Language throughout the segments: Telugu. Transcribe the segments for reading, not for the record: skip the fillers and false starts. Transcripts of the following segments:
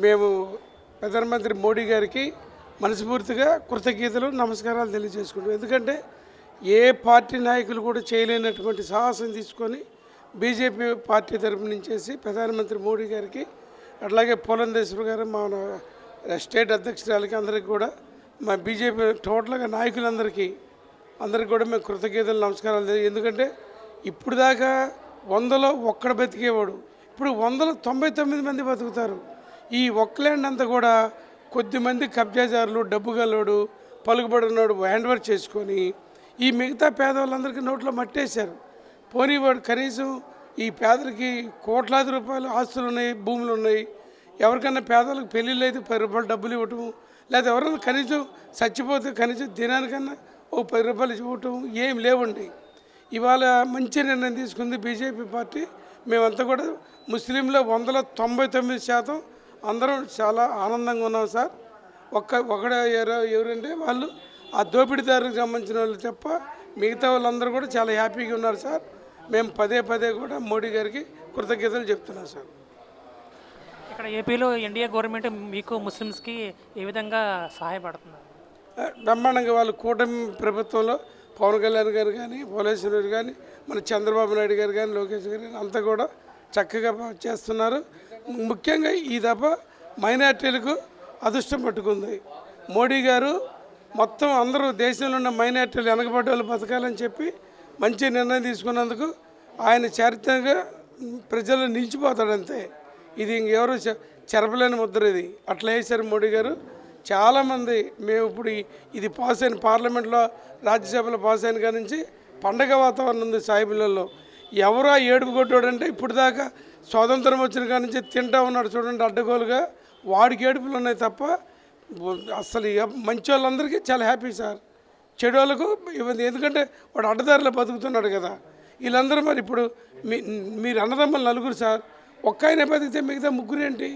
మేము ప్రధానమంత్రి మోడీ గారికి మనస్ఫూర్తిగా కృతజ్ఞతలు నమస్కారాలు తెలియజేసుకుంటాం. ఎందుకంటే ఏ పార్టీ నాయకులు కూడా చేయలేనటువంటి సాహసం తీసుకొని బీజేపీ పార్టీ తరపు నుంచేసి ప్రధానమంత్రి మోడీ గారికి, అట్లాగే పురంధేశ్వరి గారు మా స్టేట్ అధ్యక్షురాలకి, అందరికీ కూడా మా బీజేపీ టోటల్గా నాయకులందరికీ కూడా మేము కృతజ్ఞతలు నమస్కారాలు. ఎందుకంటే ఇప్పుడు దాకా 100లో ఒక్కడ బతికేవాడు, ఇప్పుడు 199 మంది బతుకుతారు. ఈ ఒక్కలాండ్ అంతా కూడా కొద్దిమంది కబ్జాదారులు, డబ్బు గల్లోడు, పలుకుబడినోడు హ్యాండ్ ఓవర్ చేసుకొని ఈ మిగతా పేదవాళ్ళందరికీ నోట్లో మట్టేశారు. పోనీ వాడు కనీసం ఈ పేదలకి కోట్లాది రూపాయలు ఆస్తులు ఉన్నాయి, భూములు ఉన్నాయి. ఎవరికైనా పేదలకు పెళ్ళిళ్ళు అయితే 10 రూపాయలు డబ్బులు ఇవ్వటం, లేదా ఎవరైనా కనీసం చచ్చిపోతే కనీసం దినానికన్నా ఓ 10 రూపాయలు ఇవ్వటం ఏం లేవండి. ఇవాళ మంచి నిర్ణయం తీసుకుంది బీజేపీ పార్టీ. మేమంతా కూడా ముస్లింలో 99% అందరం చాలా ఆనందంగా ఉన్నాం సార్. ఎవరంటే వాళ్ళు ఆ దోపిడీదారులకు సంబంధించిన వాళ్ళు తప్ప మిగతా వాళ్ళందరూ కూడా చాలా హ్యాపీగా ఉన్నారు సార్. మేము పదే కూడా మోడీ గారికి కృతజ్ఞతలు చెప్తున్నాం సార్. ఇక్కడ ఏపీలో ఎన్డీఏ గవర్నమెంట్ మీకు ముస్లిమ్స్కి ఏ విధంగా సహాయపడుతున్నారు? బ్రహ్మాండంగా వాళ్ళు కూటమి ప్రభుత్వంలో పవన్ కళ్యాణ్ గారు కానీ, పోలేశ్వరి గారు కానీ, మన చంద్రబాబు నాయుడు గారు కానీ, లోకేష్ గారు కానీ అంతా కూడా చక్కగా చేస్తున్నారు. ముఖ్యంగా ఈ దఫా మైనార్టీలకు అదృష్టం పట్టుకుంది. మోడీ గారు మొత్తం అందరూ దేశంలో ఉన్న మైనార్టీలు వెనకబడ్డ వాళ్ళు బతకాలని చెప్పి మంచి నిర్ణయం తీసుకున్నందుకు ఆయన చారిత్రకంగా ప్రజలు నిలిచిపోతాడంతే. ఇది ఇంకెవరు చెరపలేని ముద్ర. ఇది అట్లా వేశారు మోడీ గారు. చాలామంది మేము ఇప్పుడు ఇది పాస్ అయిన పార్లమెంట్లో, రాజ్యసభలో పాస్ అయిన కాడి నుంచి పండగ వాతావరణం ఉంది సాయిబులలో. ఎవరో ఏడుపు కొట్టాడంటే ఇప్పుడు దాకా స్వాతంత్రం వచ్చిన కాడి నుంచి తింటా ఉన్నాడు చూడండి అడ్డగోలుగా, వాడికి ఏడుపులు ఉన్నాయి తప్ప అసలు మంచి వాళ్ళందరికీ చాలా హ్యాపీ సార్. చెడు వాళ్ళకు ఇబ్బంది, ఎందుకంటే వాడు అడ్డదారిలో బతుకుతున్నాడు కదా. వీళ్ళందరూ మరి ఇప్పుడు మీరు అన్నదమ్మలు నలుగురు సార్, ఒక్క ఆయన బతికితే మిగతా ముగ్గురు ఏంటి?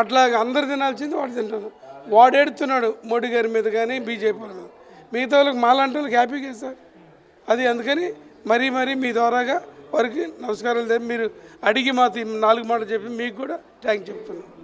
అట్లాగా అందరు తినాల్సింది వాడు తింటాడు. వాడు ఏడుతున్నాడు మోడీ గారి మీద కానీ బీజేపీ వాళ్ళ మీద. మిగతా వాళ్ళకి మాలాంటి వాళ్ళకి హ్యాపీగా సార్. అది అందుకని మరీ మీ ద్వారాగా వారికి నమస్కారాలు. మీరు అడిగి మాకు 4 మాటలు చెప్పి మీకు కూడా థ్యాంక్ చెప్తున్నాను.